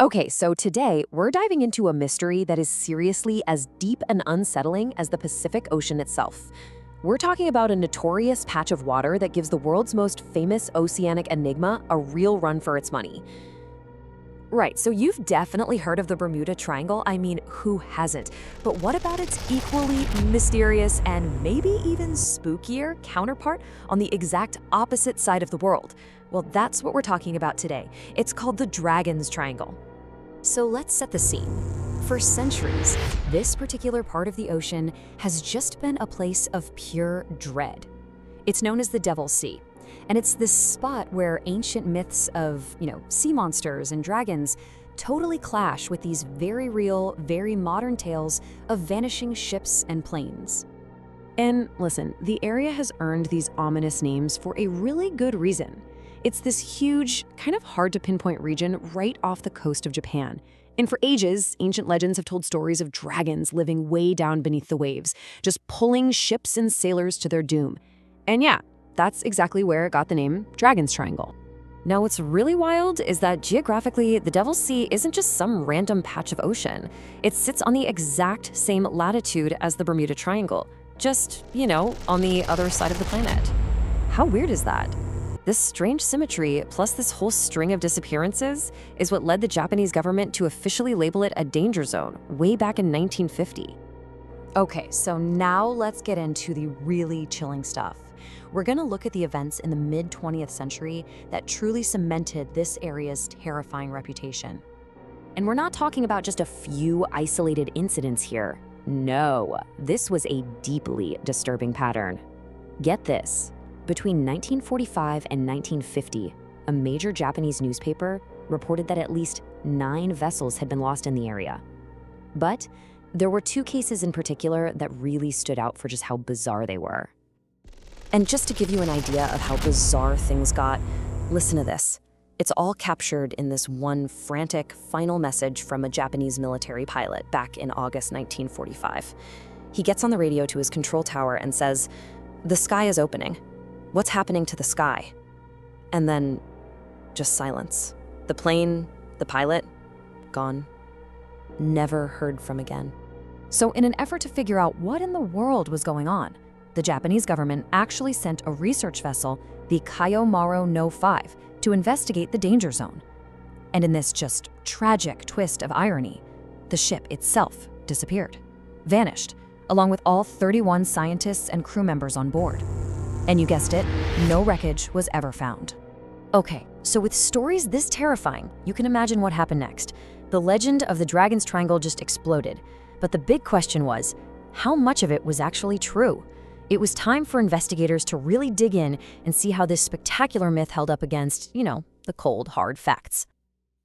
Okay, so today we're diving into a mystery that is seriously as deep and unsettling as the Pacific Ocean itself. We're talking about a notorious patch of water that gives the world's most famous oceanic enigma a real run for its money. Right, so you've definitely heard of the Bermuda Triangle. I mean, who hasn't? But what about its equally mysterious and maybe even spookier counterpart on the exact opposite side of the world? Well, that's what we're talking about today. It's called the Dragon's Triangle. So let's set the scene. For centuries, this particular part of the ocean has just been a place of pure dread. It's known as the Devil's Sea. And it's this spot where ancient myths of, sea monsters and dragons totally clash with these very real, very modern tales of vanishing ships and planes. And listen, the area has earned these ominous names for a really good reason. It's this huge, kind of hard to pinpoint region right off the coast of Japan. And for ages, ancient legends have told stories of dragons living way down beneath the waves, just pulling ships and sailors to their doom. And yeah, that's exactly where it got the name Dragon's Triangle. Now, what's really wild is that geographically, the Devil's Sea isn't just some random patch of ocean. It sits on the exact same latitude as the Bermuda Triangle, just, on the other side of the planet. How weird is that? This strange symmetry, plus this whole string of disappearances, is what led the Japanese government to officially label it a danger zone way back in 1950. Okay, so now let's get into the really chilling stuff. We're going to look at the events in the mid-20th century that truly cemented this area's terrifying reputation. And we're not talking about just a few isolated incidents here. No, this was a deeply disturbing pattern. Get this. Between 1945 and 1950, a major Japanese newspaper reported that at least 9 vessels had been lost in the area. But there were 2 cases in particular that really stood out for just how bizarre they were. And just to give you an idea of how bizarre things got, listen to this. It's all captured in this one frantic final message from a Japanese military pilot back in August 1945. He gets on the radio to his control tower and says, "The sky is opening. What's happening to the sky?" And then just silence. The plane, the pilot, gone. Never heard from again. So in an effort to figure out what in the world was going on, the Japanese government actually sent a research vessel, the Kaiomaru No. 5, to investigate the danger zone. And in this just tragic twist of irony, the ship itself disappeared, vanished, along with all 31 scientists and crew members on board. And you guessed it, no wreckage was ever found. Okay, so with stories this terrifying, you can imagine what happened next. The legend of the Dragon's Triangle just exploded. But the big question was, how much of it was actually true? It was time for investigators to really dig in and see how this spectacular myth held up against, the cold, hard facts.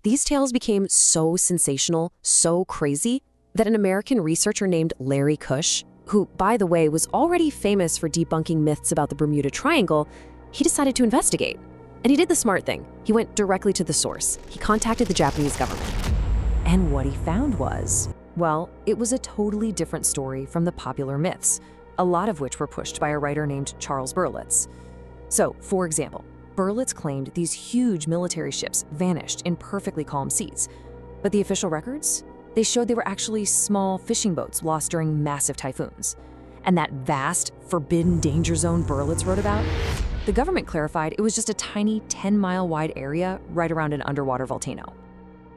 These tales became so sensational, so crazy, that an American researcher named Larry Cush, who, by the way, was already famous for debunking myths about the Bermuda Triangle, he decided to investigate. And he did the smart thing. He went directly to the source. He contacted the Japanese government. And what he found was, well, it was a totally different story from the popular myths, a lot of which were pushed by a writer named Charles Berlitz. So, for example, Berlitz claimed these huge military ships vanished in perfectly calm seas. But the official records? They showed they were actually small fishing boats lost during massive typhoons. And that vast, forbidden danger zone Berlitz wrote about? The government clarified it was just a tiny 10-mile wide area right around an underwater volcano.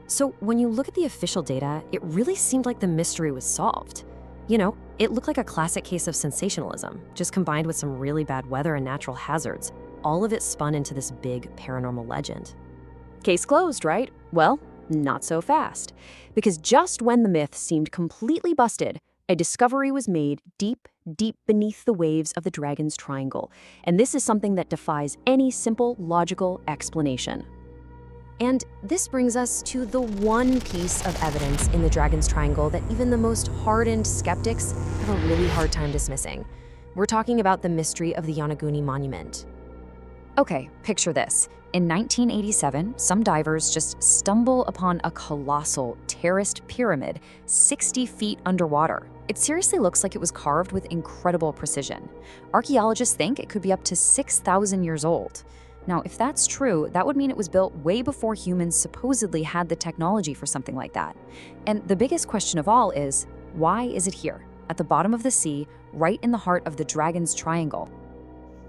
So when you look at the official data, it really seemed like the mystery was solved. It looked like a classic case of sensationalism, just combined with some really bad weather and natural hazards. All of it spun into this big paranormal legend. Case closed, right? Well, not so fast. Because just when the myth seemed completely busted, a discovery was made deep, deep beneath the waves of the Dragon's Triangle. And this is something that defies any simple, logical explanation. And this brings us to the one piece of evidence in the Dragon's Triangle that even the most hardened skeptics have a really hard time dismissing. We're talking about the mystery of the Yonaguni Monument. Okay, picture this. In 1987, some divers just stumble upon a colossal terraced pyramid 60 feet underwater. It seriously looks like it was carved with incredible precision. Archaeologists think it could be up to 6,000 years old. Now, if that's true, that would mean it was built way before humans supposedly had the technology for something like that. And the biggest question of all is, why is it here, at the bottom of the sea, right in the heart of the Dragon's Triangle?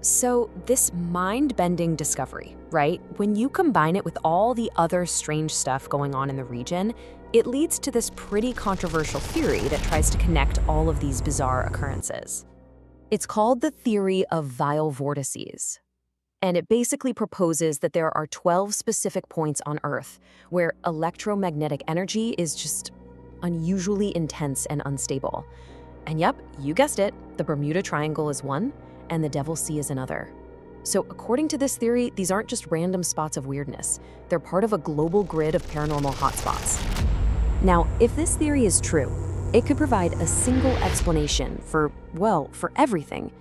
So, this mind-bending discovery, right? When you combine it with all the other strange stuff going on in the region, it leads to this pretty controversial theory that tries to connect all of these bizarre occurrences. It's called the theory of vile vortices. And it basically proposes that there are 12 specific points on Earth where electromagnetic energy is just unusually intense and unstable. And yep, you guessed it, the Bermuda Triangle is one, and the Devil's Sea is another. So according to this theory, these aren't just random spots of weirdness. They're part of a global grid of paranormal hotspots. Now, if this theory is true, it could provide a single explanation for, well, for everything.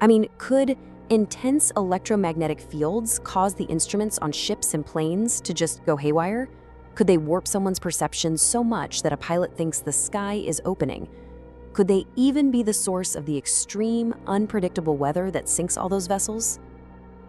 I mean, could intense electromagnetic fields cause the instruments on ships and planes to just go haywire? Could they warp someone's perception so much that a pilot thinks the sky is opening? Could they even be the source of the extreme, unpredictable weather that sinks all those vessels?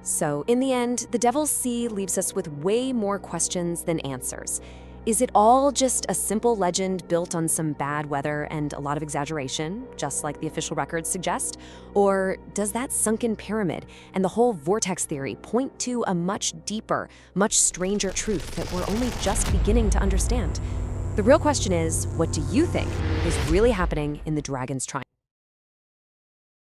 So, in the end, the Devil's Sea leaves us with way more questions than answers. Is it all just a simple legend built on some bad weather and a lot of exaggeration, just like the official records suggest? Or does that sunken pyramid and the whole vortex theory point to a much deeper, much stranger truth that we're only just beginning to understand? The real question is, what do you think is really happening in the Dragon's Triangle?